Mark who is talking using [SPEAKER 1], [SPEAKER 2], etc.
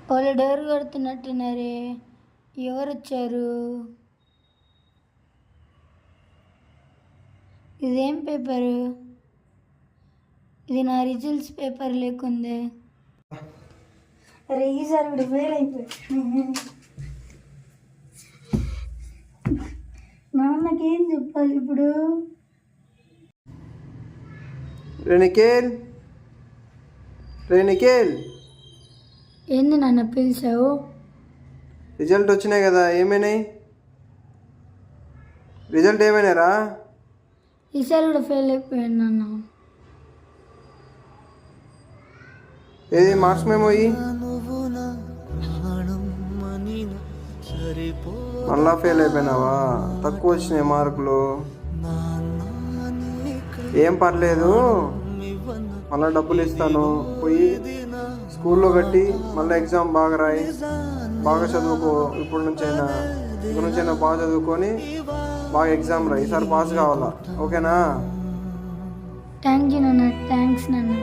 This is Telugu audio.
[SPEAKER 1] వాళ్ళు డోర్ కొడుతున్నట్టున్నారే. ఎవరు వచ్చారు? ఇదేం పేపరు? ఇది నా రిజల్ట్స్ పేపర్ లేకుందే. అరే ఈసారి కూడా ఫెయిల్ అయిపోయి. నాన్నకేం చెప్పాలి ఇప్పుడు?
[SPEAKER 2] నిఖిల్
[SPEAKER 1] ఏంది నాన్న పిలిచావు?
[SPEAKER 2] రిజల్ట్ వచ్చినాయి కదా, ఏమైనాయి? రిజల్ట్ ఏమైనారా?
[SPEAKER 1] ఈసారి కూడా ఫెయిల్ అయిపోయాను నాన్న.
[SPEAKER 2] ఏది మార్క్స్ మేము మళ్ళా ఫెయిల్ అయిపోయినావా? తక్కువ వచ్చినాయి మార్కులు. ఏం పర్లేదు, మళ్ళీ డబ్బులు ఇస్తాను, పోయి స్కూల్లో కట్టి మళ్ళీ ఎగ్జామ్ బాగా రాయి, బాగా చదువుకో. ఇప్పటి నుంచైనా బాగా చదువుకొని బాగా ఎగ్జామ్ రాయి. ఈసారి పాస్ కావాలా, ఓకేనా?
[SPEAKER 1] థ్యాంక్ యూ నాన్న. థ్యాంక్స్ నాన్న.